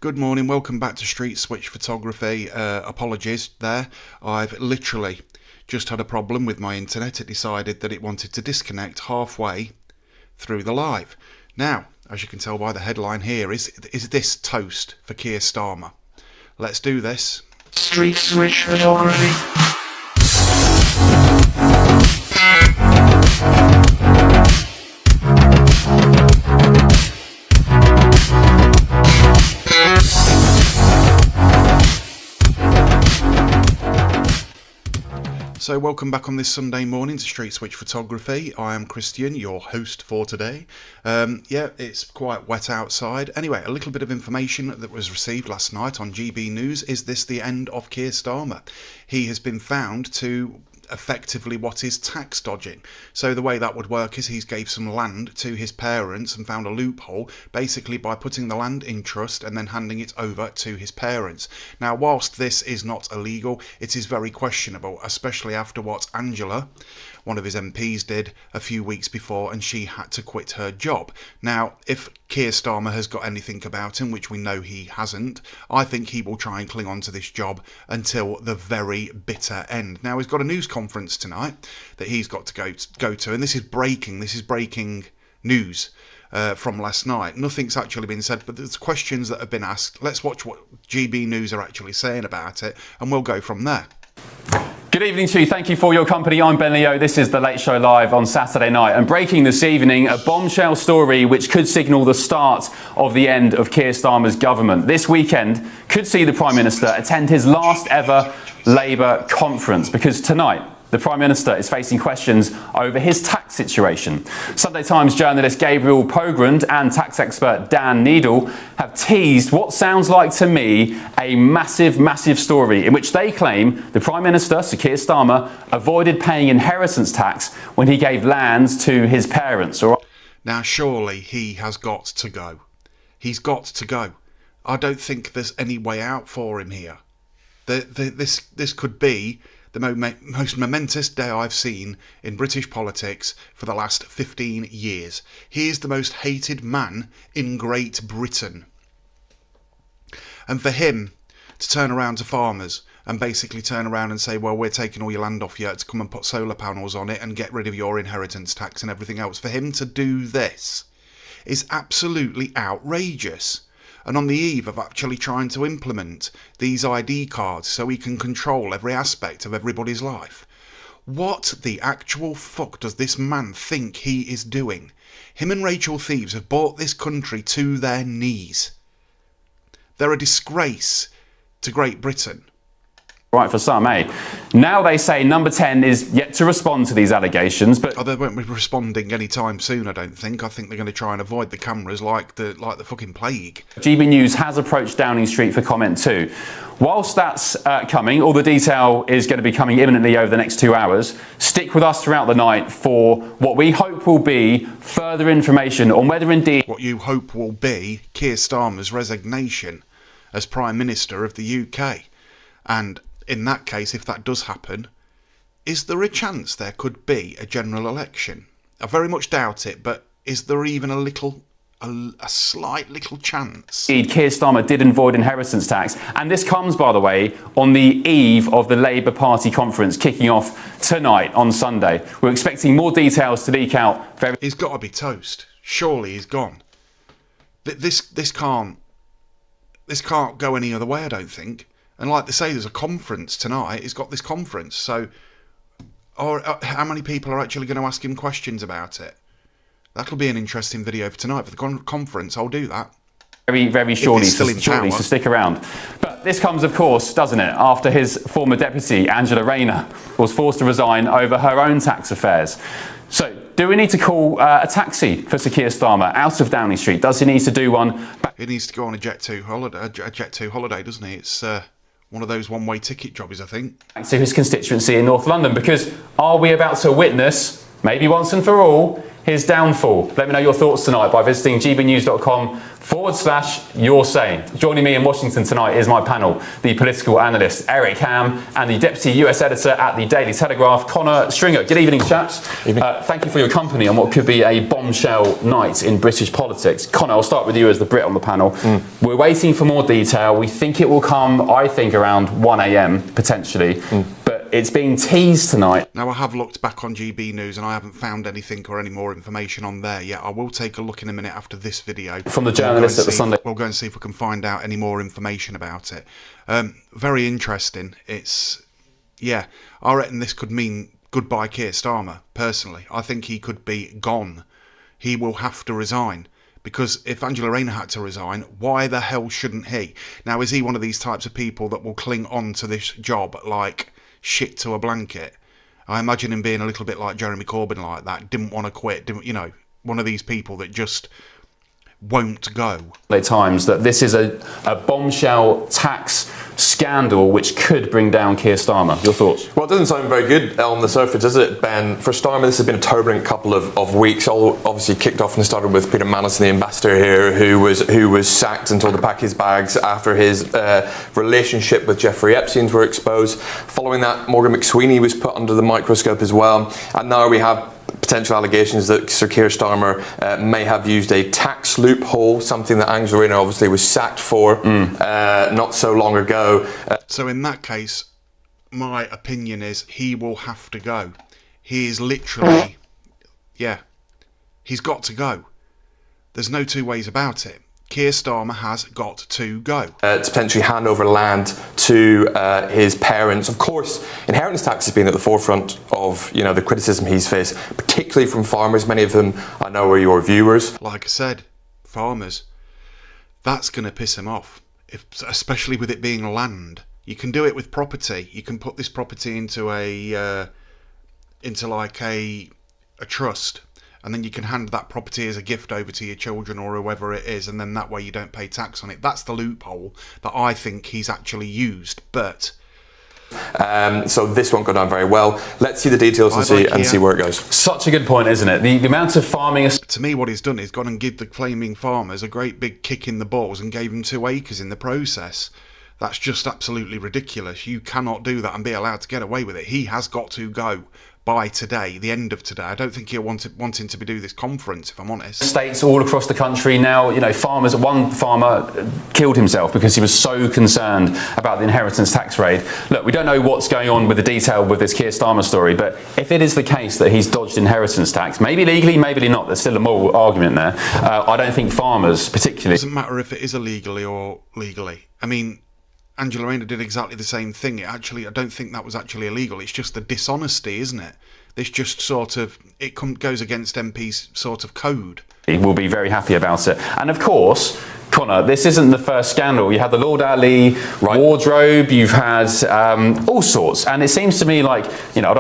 Good morning, welcome back to Street Switch Photography. Apologies there. I've literally just had a problem with my internet. It decided that it wanted to disconnect halfway through the live. Now, as you can tell by the headline here, is this toast for Keir Starmer? Let's do this. Street Switch Photography. So welcome back on this Sunday morning to Street Switch Photography. I am Christian, your host for today. Yeah, it's quite wet outside. Anyway, a little bit of information that was received last night on GB News. Is this the end of Keir Starmer? He has been found to effectively what is tax dodging. So the way that would work is he's gave some land to his parents and found a loophole basically by putting the land in trust and then handing it over to his parents. Now, whilst this is not illegal, it is very questionable, especially after what Angela, one of his MPs, did a few weeks before, and she had to quit her job. Now, if Keir Starmer has got anything about him, which we know he hasn't, I think he will try and cling on to this job until the very bitter end. Now, he's got a news conference tonight that he's got to go to, and this is breaking news from last night. Nothing's actually been said, but there's questions that have been asked. Let's watch what GB News are actually saying about it, and we'll go from there. Good evening to you. Thank you for your company. I'm Ben Leo. This is The Late Show Live on Saturday night. And breaking this evening, a bombshell story which could signal the start of the end of Keir Starmer's government. This weekend could see the Prime Minister attend his last ever Labour conference, because tonight the Prime Minister is facing questions over his tax situation. Sunday Times journalist Gabriel Pogrund and tax expert Dan Needle have teased what sounds like to me a massive story in which they claim the Prime Minister, Sir Keir Starmer, avoided paying inheritance tax when he gave lands to his parents. Now, surely he has got to go. He's got to go. I don't think there's any way out for him here. This could be the most momentous day I've seen in British politics for the last 15 years. He is the most hated man in Great Britain. And for him to turn around to farmers and basically turn around and say, well, we're taking all your land off you to come and put solar panels on it and get rid of your inheritance tax and everything else, for him to do this is absolutely outrageous. And on the eve of actually trying to implement these ID cards so he can control every aspect of everybody's life. What the actual fuck does this man think he is doing? Him and Rachel Thieves have brought this country to their knees. They're a disgrace to Great Britain. Right, for some, eh? Now they say Number 10 is yet to respond to these allegations, but they won't be responding anytime soon, I don't think. I think they're going to try and avoid the cameras like the fucking plague. GB News has approached Downing Street for comment too. Whilst that's coming, all the detail is going to be coming imminently over the next 2 hours. Stick with us throughout the night for what we hope will be further information on whether indeed... What you hope will be Keir Starmer's resignation as Prime Minister of the UK. And in that case, if that does happen, is there a chance there could be a general election? I very much doubt it, but is there even a slight little chance? Indeed, Keir Starmer did avoid inheritance tax, and this comes, by the way, on the eve of the Labour Party conference kicking off tonight on Sunday. We're expecting more details to leak out very... He's got to be toast. Surely he's gone. This can't go any other way, I don't think. And like they say, there's a conference tonight. He's got this conference. So how many people are actually going to ask him questions about it? That'll be an interesting video for tonight for the conference. I'll do that. Very shortly, so stick around. But this comes, of course, doesn't it, after his former deputy, Angela Rayner, was forced to resign over her own tax affairs. So, do we need to call a taxi for Sir Keir Starmer out of Downing Street? Does he need to do one? He needs to go on a Jet 2 holiday, doesn't he? It's one of those one-way ticket jobs, I think. Back to his constituency in North London, because are we about to witness, maybe once and for all, his downfall? Let me know your thoughts tonight by visiting gbnews.com /you're saying. Joining me in Washington tonight is my panel, the political analyst Eric Ham and the deputy US editor at the Daily Telegraph, Connor Stringer. Good evening, chaps. Thank you for your company on what could be a bombshell night in British politics. Connor, I'll start with you as the Brit on the panel. We're waiting for more detail. We think it will come, I think, around 1 a.m. potentially. But it's being teased tonight. Now, I have looked back on GB News and I haven't found anything or any more information on there yet. I will take a look in a minute after this video. From the journalist at the Sunday. We'll go and see if we can find out any more information about it. Very interesting. It's, yeah, I reckon this could mean goodbye Keir Starmer, personally. I think he could be gone. He will have to resign. Because if Angela Rayner had to resign, why the hell shouldn't he? Now, is he one of these types of people that will cling on to this job like shit to a blanket? I imagine him being a little bit like Jeremy Corbyn like that, didn't want to quit, didn't, you know, one of these people that just won't go. Times that this is a bombshell tax scandal which could bring down Keir Starmer. Your thoughts? Well, it doesn't sound very good on the surface, does it, Ben? For Starmer, this has been a turbulent couple of weeks. All obviously kicked off and started with Peter Mandelson, the ambassador here, who was sacked and told to pack his bags after his relationship with Jeffrey Epstein were exposed. Following that, Morgan McSweeney was put under the microscope as well. And now we have potential allegations that Sir Keir Starmer may have used a tax loophole, something that Angela Rayner obviously was sacked for not so long ago. So in that case, my opinion is he will have to go. He is literally, yeah, he's got to go. There's no two ways about it. Keir Starmer has got to go. To potentially hand over land to his parents. Of course, inheritance tax has been at the forefront of, you know, the criticism he's faced, particularly from farmers. Many of them I know are your viewers. Like I said, farmers, that's going to piss him off, especially with it being land. You can do it with property. You can put this property into like a trust. And then you can hand that property as a gift over to your children or whoever it is, and then that way you don't pay tax on it. That's the loophole that I think he's actually used. But so this won't go down very well. Let's see the details and see where it goes. Such a good point, isn't it? The amount of farming. To me, what he's done is gone and give the claiming farmers a great big kick in the balls and gave them 2 acres in the process. That's just absolutely ridiculous. You cannot do that and be allowed to get away with it. He has got to go by today, the end of today. I don't think he'll wanting to do this conference, if I'm honest. States all across the country now, you know, farmers. One farmer killed himself because he was so concerned about the inheritance tax raid. Look, we don't know what's going on with the detail with this Keir Starmer story, but if it is the case that he's dodged inheritance tax, maybe legally, maybe not, there's still a moral argument there. I don't think farmers particularly. It doesn't matter if it is illegally or legally. I mean, Angela Rayner did exactly the same thing. I don't think that was actually illegal. It's just the dishonesty, isn't it? This just sort of, goes against MP's sort of code. He will be very happy about it. And of course, Connor, this isn't the first scandal. You had the Lord Ali wardrobe, you've had all sorts. And it seems to me like, you know,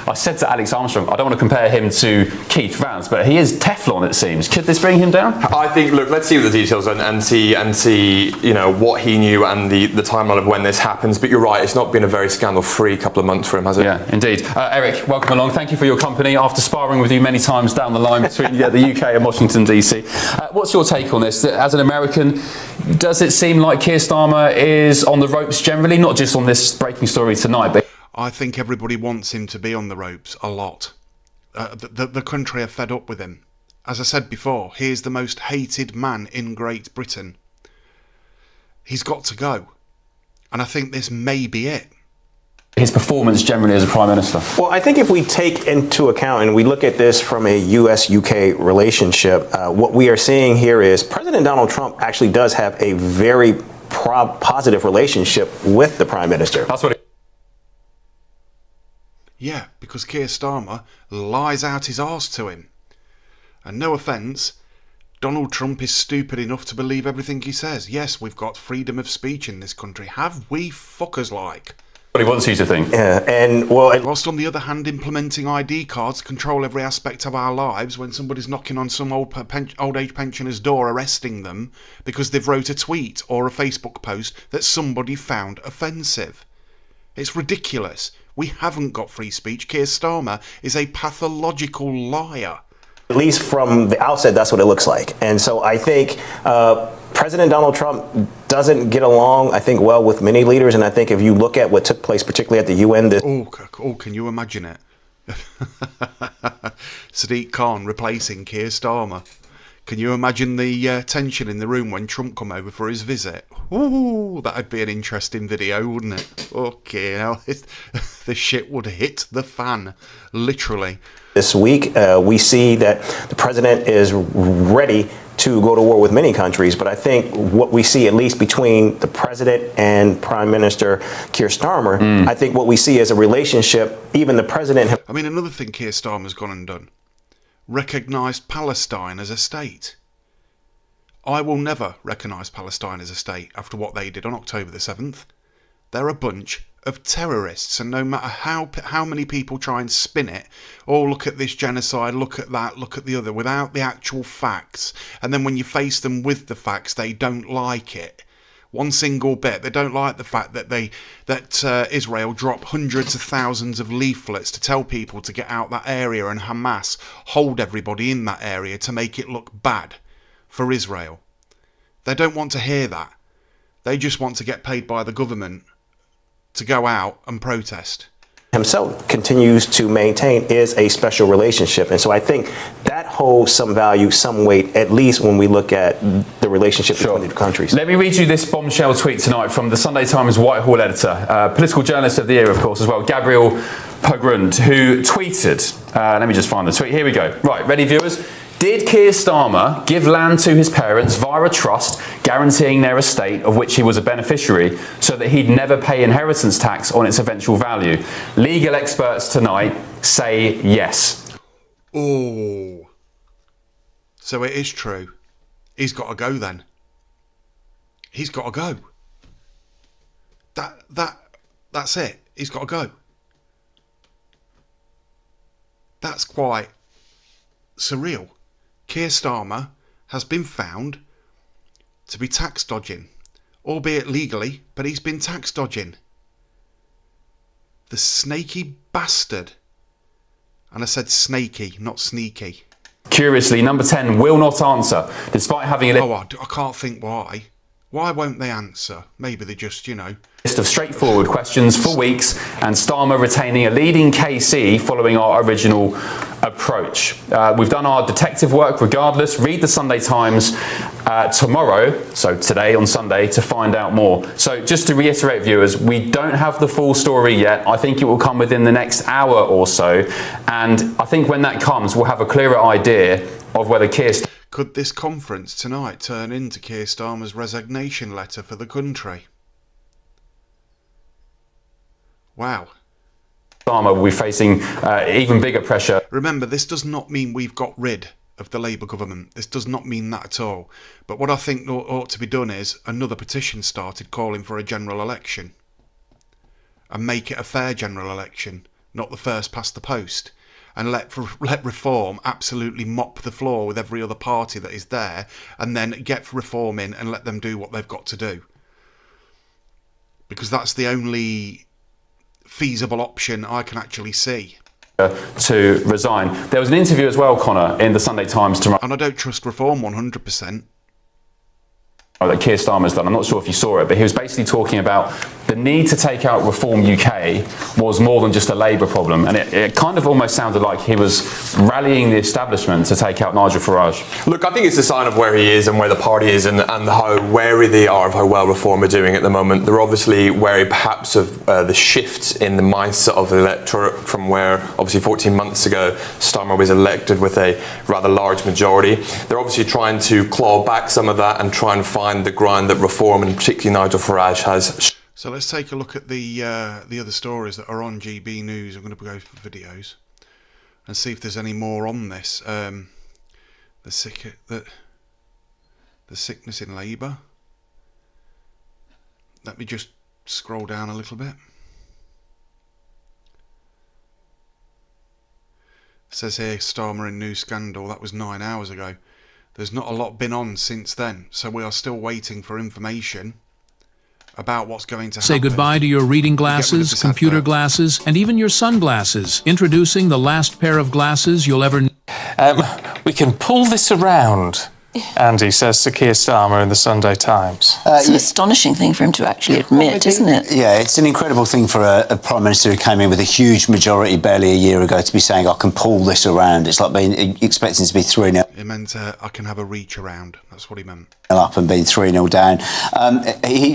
I said to Alex Armstrong, I don't want to compare him to Keith Vance, but he is Teflon, it seems. Could this bring him down? I think, look, let's see the details and see, you know, what he knew and the timeline of when this happens. But you're right, it's not been a very scandal-free couple of months for him, has it? Yeah, indeed. Eric, welcome along. Thank you for your company after sparring with you many times down the line between the UK and Washington, DC. What's your take on this? As an American, does it seem like Keir Starmer is on the ropes generally, not just on this breaking story tonight? But I think everybody wants him to be on the ropes a lot. The country are fed up with him. As I said before, he is the most hated man in Great Britain. He's got to go. And I think this may be it. His performance generally as a Prime Minister? Well, I think if we take into account and we look at this from a US-UK relationship, what we are seeing here is President Donald Trump actually does have a very positive relationship with the Prime Minister. That's what Yeah, because Keir Starmer lies out his arse to him. And no offence, Donald Trump is stupid enough to believe everything he says. Yes, we've got freedom of speech in this country. Have we fuckers like? What he wants you to think. Yeah, and well, whilst on the other hand, implementing ID cards to control every aspect of our lives, when somebody's knocking on some old age pensioner's door, arresting them because they've wrote a tweet or a Facebook post that somebody found offensive. It's ridiculous. We haven't got free speech. Keir Starmer is a pathological liar. At least from the outset, that's what it looks like. And so I think President Donald Trump doesn't get along, I think, well with many leaders. And I think if you look at what took place, particularly at the UN this... Oh, can you imagine it? Sadiq Khan replacing Keir Starmer. Can you imagine the tension in the room when Trump come over for his visit? Ooh, that'd be an interesting video, wouldn't it? Okay, now the shit would hit the fan, literally. This week, we see that the president is ready to go to war with many countries, but I think what we see, at least between the president and Prime Minister Keir Starmer, I think what we see is a relationship, even the president... I mean, another thing Keir Starmer's gone and done. Recognised Palestine as a state. I will never recognise Palestine as a state after what they did on October the 7th. They're a bunch of terrorists, and no matter how many people try and spin it, oh, look at this genocide, look at that, look at the other, without the actual facts, and then when you face them with the facts, they don't like it. One single bit. They don't like the fact that Israel dropped hundreds of thousands of leaflets to tell people to get out that area, and Hamas hold everybody in that area to make it look bad for Israel. They don't want to hear that. They just want to get paid by the government to go out and protest. Himself continues to maintain is a special relationship. And so I think that holds some value, some weight, at least when we look at the relationship between the two countries. Let me read you this bombshell tweet tonight from the Sunday Times Whitehall editor, political journalist of the year, of course, as well, Gabriel Pogrund, who tweeted, let me just find the tweet, here we go. Right, ready, viewers? Did Keir Starmer give land to his parents via a trust guaranteeing their estate of which he was a beneficiary so that he'd never pay inheritance tax on its eventual value? Legal experts tonight say yes. Oh. So it is true. He's got to go then. He's got to go. That's it. He's got to go. That's quite surreal. Keir Starmer has been found to be tax dodging, albeit legally, but he's been tax dodging. The snaky bastard. And I said snaky, not sneaky. Curiously, number 10 will not answer, despite having a I can't think why. Why won't they answer? Maybe they just, list of straightforward questions for weeks, and Starmer retaining a leading KC following our original approach. We've done our detective work regardless. Read the Sunday Times tomorrow, so today on Sunday, to find out more. So just to reiterate, viewers, we don't have the full story yet. I think it will come within the next hour or so, and I think when that comes, we'll have a clearer idea of whether Keir... Could this conference tonight turn into Keir Starmer's resignation letter for the country? Wow. Starmer will be facing even bigger pressure. Remember, this does not mean we've got rid of the Labour government. This does not mean that at all. But what I think ought to be done is another petition started calling for a general election. And make it a fair general election, not the first past the post. And let Reform absolutely mop the floor with every other party that is there, and then get Reform in and let them do what they've got to do. Because that's the only feasible option I can actually see. To resign. There was an interview as well, Connor, in the Sunday Times tomorrow. And I don't trust Reform 100%. That Keir Starmer's done. I'm not sure if you saw it, but he was basically talking about the need to take out Reform UK was more than just a Labour problem, and it kind of almost sounded like he was rallying the establishment to take out Nigel Farage. Look, I think it's a sign of where he is and where the party is, and how wary they are of how well Reform are doing at the moment. They're obviously wary perhaps of the shifts in the mindset of the electorate from where obviously 14 months ago Starmer was elected with a rather large majority. They're obviously trying to claw back some of that and try and find the ground that Reform, and particularly Nigel Farage, has. So let's take a look at the other stories that are on GB News. I'm going to go for videos and see if there's any more on this. The sickness in Labour. Let me just scroll down a little bit. It says here, Starmer in new scandal. That was 9 hours ago. There's not a lot been on since then, so we are still waiting for information about what's going to happen. Say goodbye to your reading glasses, computer glasses, and even your sunglasses. Introducing the last pair of glasses you'll ever need. We can pull this around, Andy says to Keir Starmer in the Sunday Times. It's an astonishing thing for him to actually admit, isn't it? Yeah, it's an incredible thing for a Prime Minister who came in with a huge majority barely a year ago to be saying, I can pull this around. It's like being expecting to be 3-0 It meant I can have a reach around. That's what he meant. up and being 3-0 down.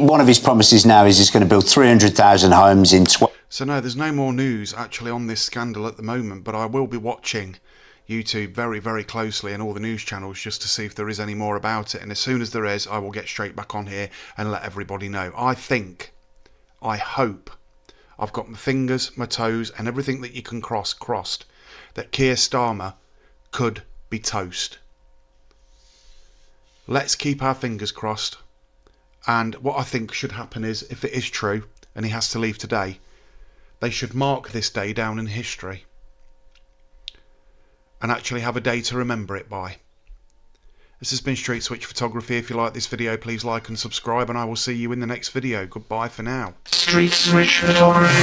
One of his promises now is he's going to build 300,000 homes in... So no, there's no more news actually on this scandal at the moment, but I will be watching YouTube very, very closely and all the news channels just to see if there is any more about it. And as soon as there is, I will get straight back on here and let everybody know. I hope, I've got my fingers, my toes and everything that you can crossed, that Keir Starmer could be toast. Let's keep our fingers crossed. And what I think should happen is, if it is true and he has to leave today, they should mark this day down in history and actually have a day to remember it by. This has been Street Switch Photography. If you like this video, please like and subscribe, and I will see you in the next video. Goodbye for now. Street Switch Photography.